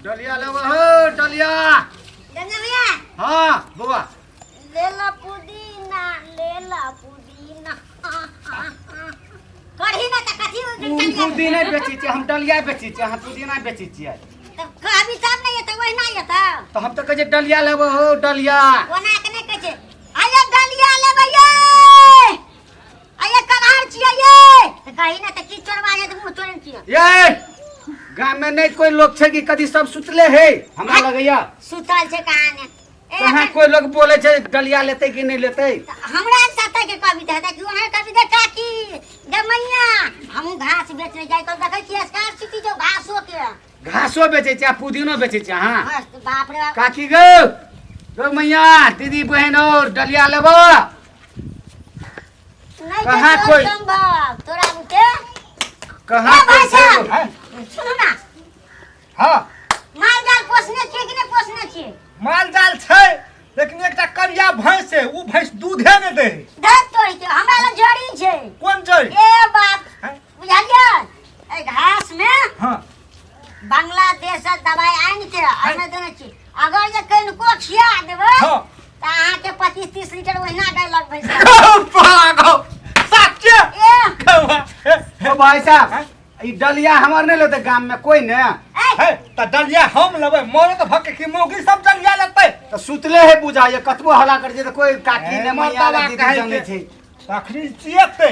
डलिया ले हो डलिया। डलिया हाँ बुआ लेला पुदीना कढ़ी ना त कथी पुदीना बेची छी हम डलिया बेची छी हम पुदीना बेची छी तब कभी तब नहीं है तो वही ना है तो हम तो कहे डलिया लेबो हो डलिया कोना के नहीं कहे आये डलिया लेबे ये आये कलहर छिए ये तो कही ना त की चोरवा है तो मुंह चोरन छिए ये गांव में नहीं कोई लोग छे कि कदी सब सुतले है हमरा लगैया सुतल छे कहां ने कहां कोई लोग बोले छे डलिया लेते कि नहीं लेते हमरा साथे के कविता है कि ओना कविता काकी गमैया हम घास बेचने जाय तो देखै छी स्कार सिटी जो घासो के घासो बेचे छी पुदीनो बेचे छी हां बाप रे बाप काकी गो मैया दीदी बहन और डलिया लेबो नहीं कहां कोई संभव तोरा बुते कहां कोई छे सुनो ना हां माल जाल पोसने छी कि नहीं पोसने छी माल जाल छै लेकिन एकटा करिया भैंस है उ भैंस दूधे न दे धत तोड़ के हमरा ल जड़ी छे कोन जड़ी ए बाप बुझलिए ए घास में हां बांग्लादेश से दवाई आन के आने देने छी अगर जे कनको खिया देबै हां त अहाँ के 25-30 लीटर ओहिना डायलॉग भैंस पागो सच्चे ए ओ भाई साहब ई डलिया हमर नहीं लेते गांव में कोई ने है त डलिया हम लेबै मोर त भक की मोगी सब डलिया लेतै तो सुतले है बुझाइए कतबो हला कर जे तो कोई काकी ने मैया ने दीदी जाने छे अखनी चियते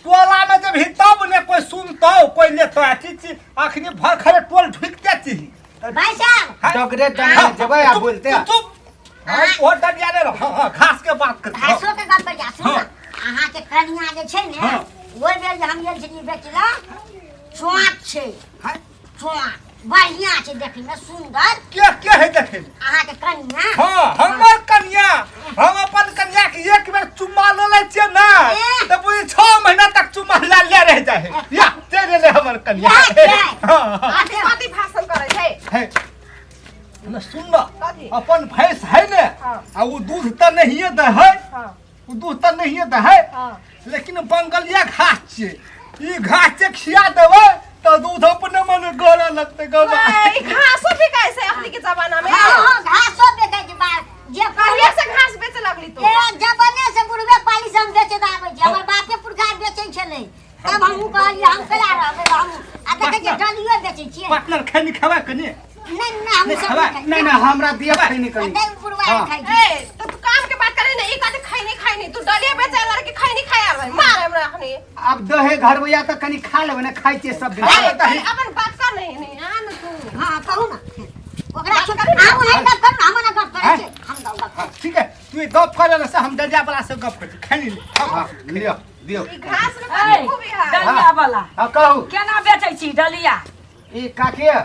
टोला में जब हितब ने कोई सुनतो कोई लेतो चीची अखनी भर खरे टोल ढुकते छी भाई साहब डगरे डंडा जबे आ बोलते चुप हां वो डलिया ले हां घास के बात कर घासो के गप जा सुन अहाँ के कनिया जे छै ने ओइ बेर जे हम गेल छी बेचला चोट छै चोट बढ़िया छै देखै में सुंदर के है देखे अहाँ के कनिया हां हमर कन्या हम अपन कन्या के एक बेर चुम्मा ले ले छिए ना त पूरी 6 महीना तक चुम्मा ले रह जाए है या तेरे ले हमर कन्या हां आते कथी भाषण करे छै है न सुन अपन भैंस है ने आ वो दूध त नहीं दे है वो दूध त नहीं दे है लेकिन बंगलिया घास छे ई घास से खिया देबे त दूध अपने मन गड़ा लगते गवा ई घासो बिकाय छै अपनी के जमाना में हां घासो बेचै छै बार जे पहिले से घास बेचे लगली तू ए जबने से बुढ़वे पाली से हम बेचे आबै छै हमर बापे पुरखा बेचै छलै तब हमहु कहलिए हम कला रहबै हम आ देखै छै डलियो बेचै छियै पार्टनर खैनी खावा कनी नहीं हम सब नहीं नहीं हमरा दिया खैनी कनी नहीं बुढ़वा खाइ छै ए तो तू काम के बात करे ना ई कथी खाई नहीं तू डलिया बेचे लड़के खाई नहीं खाया रे मार हमरा अखनी अब दहे घर भैया त कनी खा लेबे ने खाइ छे सब दिन अपन बात कर नहीं आन तू हां कहू ना ओकरा हम नहीं गप कर हम ना गप करे छै हम गप ठीक है तू गप करे से हम डलिया वाला से गप कर खैनी हां लियो दियो ई घास में खूब है डलिया वाला हां कहू केना बेचै छी डलिया ई काकी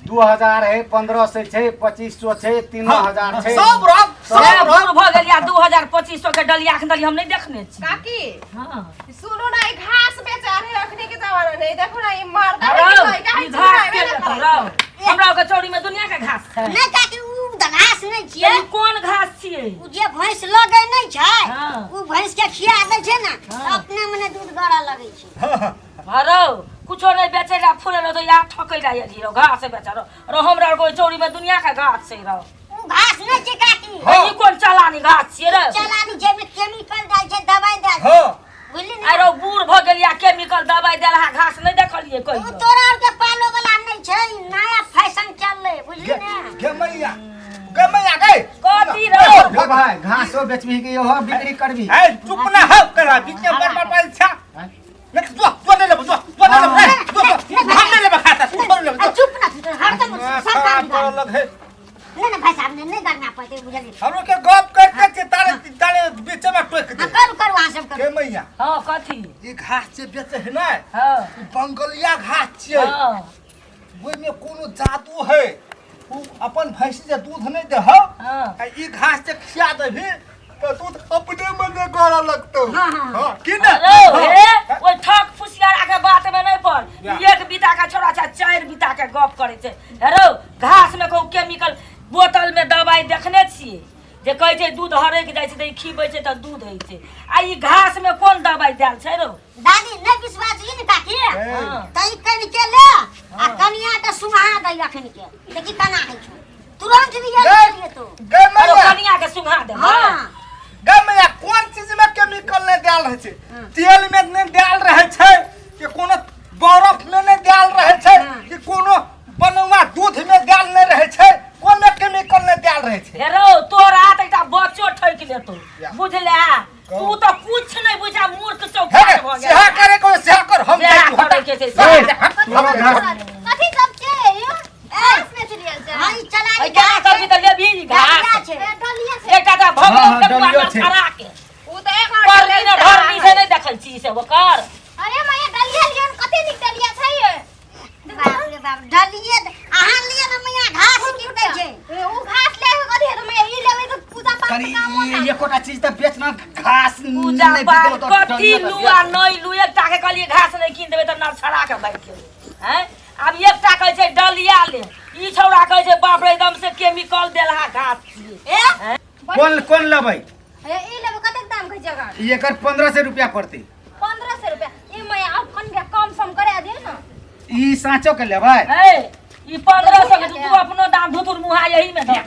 2000 है 1500 छे 2500 छे 3000 छे सब रब सब भ गेलिया 2000-2500 के डलिया खन हम नहीं देखने छी काकी हां सुनो ना ई घास बेचे अरे रखने के जमाना नहीं देखो ना ई मर्दा ई घास के हमरा के चौड़ी में दुनिया के घास छै नहीं काकी उ घास नहीं छियै ई कोन घास छियै उ जे भैंस लगे नहीं छै हां उ भैंस के खिया दे छै ना अपने मने दूध गड़ा लगे छै हरो कुछो नहीं बेचे ला फूले तो या ठकै ला ये रो घास बेचा रो हमरा कोई चौड़ी में दुनिया का घास छै रो उ घास नहीं छै काकी ई कोन चलानी घास छियै रे चलानी जे में केमिकल दै छै दवाई दै छै हां बुझली ना आरो बूढ़ भ गेलिया केमिकल दवाई देलहा घास नहीं देखलिए उ कहियो तोरा और के पालो वाला नहीं छै नया फैशन चलले बुझली ना गमैया गए कथी रो रे भाई घासो बेचबी के हो बिक्री करबी ए चुप ना हो करा बीच में पर इच्छा लेकिन जो ले ले हम ले ले खाता चुप ना हर दम सब काम लग है नहीं भाई साहब ने नहीं करना पड़ते बुझली हमरो के गप करते के तारे तारे बीच में टोक दे कर वहां सब कर गमैया हां कथी ई घास से बेचे है ना हां बंगलिया घास छियै हां ओइ में कोनो जादू है उ अपन भैंस से दूध नहीं दे हो हां ई घास से खिया देबी तो दूध अपने मन गड़ा लगतो हां कि ना रो हे ओइ ठक फुसियारा के बात में नहीं पड़ एक बीता का छोरा छा 4 बीता के गप करे छै हेरो घास में को केमिकल बोतल में दवाई देखने छियै जे कहै छै दूध हरैक जाइ छै तऽ ई खीबै छै तऽ दूध होइ छै आ ई घास में कोन दवाई देल छै रो दादी नहीं विश्वास ये नहीं काकी हाँ। तई कन के ले आ कनिया के सुहा दई रखन के देखी कना है छो तुरंत भी ये तो गे अरे मैया कनिया के सुंघा दे हां गे मैया कोन चीज में केमिकल नहीं डाल रहे छै तेल में नहीं डाल रहे छै कि कोनो बर्फ में नहीं डाल रहे छै कि कोनो बनवा दूध में डाल नहीं रहे छै कोन में केमिकल नहीं डाल रहे छै हेरो तोरा त एकटा बच्चो ठैक लेतो बुझले तू तो कुछ नहीं बुझा मूर्ख चौका हे भ सेहा गेल करे को सेहा कर हम सेहा करे के छै ए, सेहा तोरा घास कथी सब छै यो घास में चलियल छै हां चला ए क्या करबी त लेबी घास डलिया छै एकटा त हाँ, हाँ, भगवान के डलिया पार छै। खड़ा के उ त एक पर दिन घर में से नहीं देखल छी से ओकर अरे मैया डलिया लियन कते निक डलिया छै ये बाप रे बाप डलिए अहां लिए न मैया घास कीन दे छै उ घास ले के कथी है मैया ई लेबै त पूजा पाठ कनी के काम होता ये कोटा चीज त बेचना घास पूजा नहीं पाठ बिकलो तो कथी लुआ नहीं लू एकटा के कहलिए घास नहीं कीन देबै त नर छड़ा के बैठ गेल हैं अब एकटा कहै छै डलिया ले ई छौड़ा कहै छै बाप रे एकदम से केमिकल देलहा घास छिए ए कौन कौन लेबै ए ई लेबै कते दाम के जगह ये कर 1500 रुपया पड़ती 1500 रुपया ई मैया अब कन कम सम करा दे ना ई साँचो के लेबै ए ई 1500 के तू अपनो दाम धुतुर मुहा यही में दे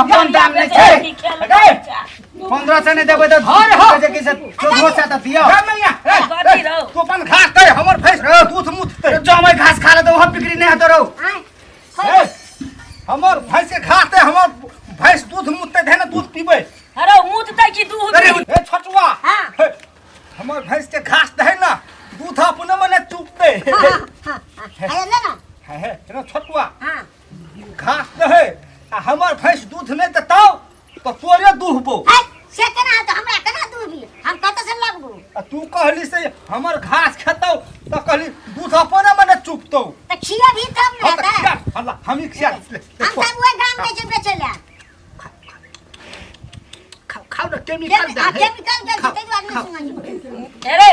अपन दाम नहीं छै 1500 नहीं देबै त जे कि से 1400 त दियो गे मैया कथी रहो तू अपन घास दे हमर भैंस दूध मुतते जो मैं घास खा ले तो वह बिक्री नहीं होतो रो हां हमर भैंस के घास दे हमर भैंस दूध मुतते है ना दूध पीबे अरे मुततै कि दूध अरे, ए छटुआ हां हे, हमर भैंस के घास दे ना दूध अपने मने चुपते हां हां ले ना है ना छटुआ हां घास दे आ हमर भैंस दूध नहीं देतौ तो तोरे दूहबो है से केना तो हमरा केना दूबी हम कत से लगबो आ तू कहली से हमर घास खेतौ तो कहली दूध अपने मने चुपतौ त खिया भी तब हम न है हल्ला हम ही खिया हम सब वो गांव में जे बेचला खाओ ना केमिकल दे केमिकल के ते दुआरे सुनाई अरे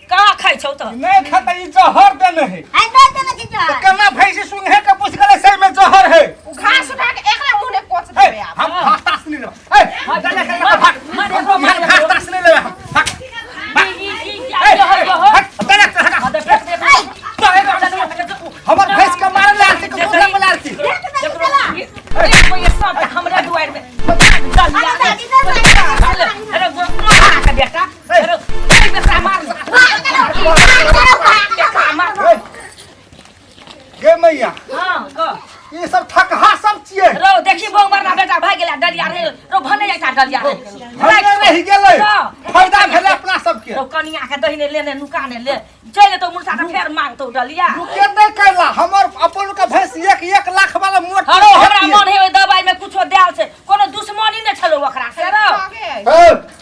कहाँ खाइ छौ त नहीं खाता ई जहर देने है है न देना छी जो तो केना भैंस सुंघे के पूछ गले से में जहर है उ घास उठा के एकरा मुंह में कोच हे, देबै आप हम घास तास नहीं लेबे ए चले के भाग हम घास तास नहीं लेबे भाग चले के हटा हमर भैंस के मारे ला के दूध में ला के हमरा दुआर में अरे गोमा का बेटा अरे बेटा मार गे मैया हां क ये सब ठकहा सब छिए रो देखी बौ मरना बेटा भाग गेला डलिया रे रो भने जाता डलिया रे भागे रह गेलै फायदा भेले अपना सबके रो कनिया के दहिने लेने नुकाने ले चले तो मुर्सा के फेर मांगतो डलिया रुके नहीं कैला हमर अपन के भैंस 1 लाख वाला मोट हरो हमरा मन हे ओइ दवाई में कुछो देल छै कोनो दुश्मनी ने छलो ओकरा से रो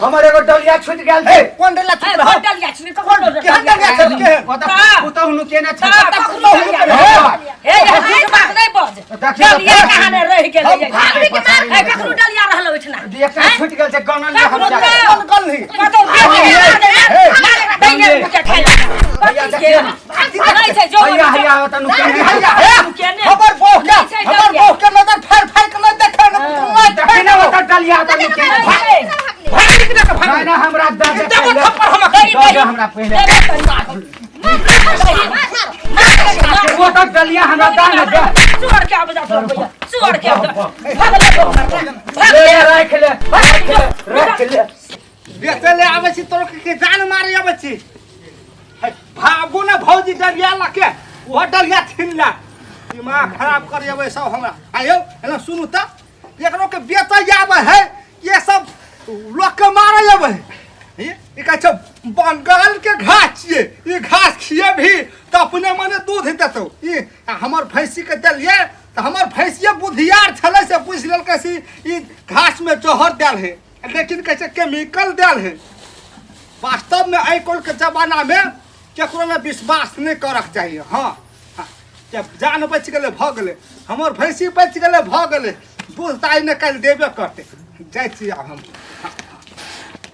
हमर एगो डलिया छूट गेल छै कौन डेला ए चुप रह डलिया छी तो कोन केहन डलिया छै के ओतऽ हुनु केने छै हे ये बात नहीं बज डलिया कहां ने रह गेलै ए ककरो डलिया रहल ओइठना एकटा छूट गेल छै गनल ले हम जा कौन गल नहीं कतो दैने के खाइ नहीं छै जो हैया हैया ओतऽ नु केने केने खबर बहु के नजर फाड़ फाड़ के नहीं देखे ना देखै ना ओतऽ डलिया ओतऽ नु केने भाग निकल के भाग नहीं ना हमरा दे देखो थप्पड़ हम दे हमरा पहले ओतऽ डलिया हमरा दान दे सुअर के आबे जा सुअर के आबे भाग ले रख ले बेचे ले आवे छी तोर के जान मारे आवे छी भागो ना भौजी डलिया लके वो डलिया छिनला दिमाग खराब कर आवे सब हमरा आयो ना सुनु त एकरो के बेचे आवे है ये सब लोग के मारे आवे ये कहै छ बंगाल के घास छिए ये घास खिए भी तो अपने मने दूध देतौ ये हमर भैंसी के देलिए तो हमर भैंसिया बुधियार छले से पूछ लेल कैसी ई घास में जहर देल है लेकिन कैसे केमिकल देल है वास्तव में आई कोल के जमाना में केकरो में विश्वास नहीं करक चाहिए हाँ जब जान बच गए भ गए हमर भैंसी बच गए भ गए दूध ताई ने कल देबे करते जाइ छी आब हम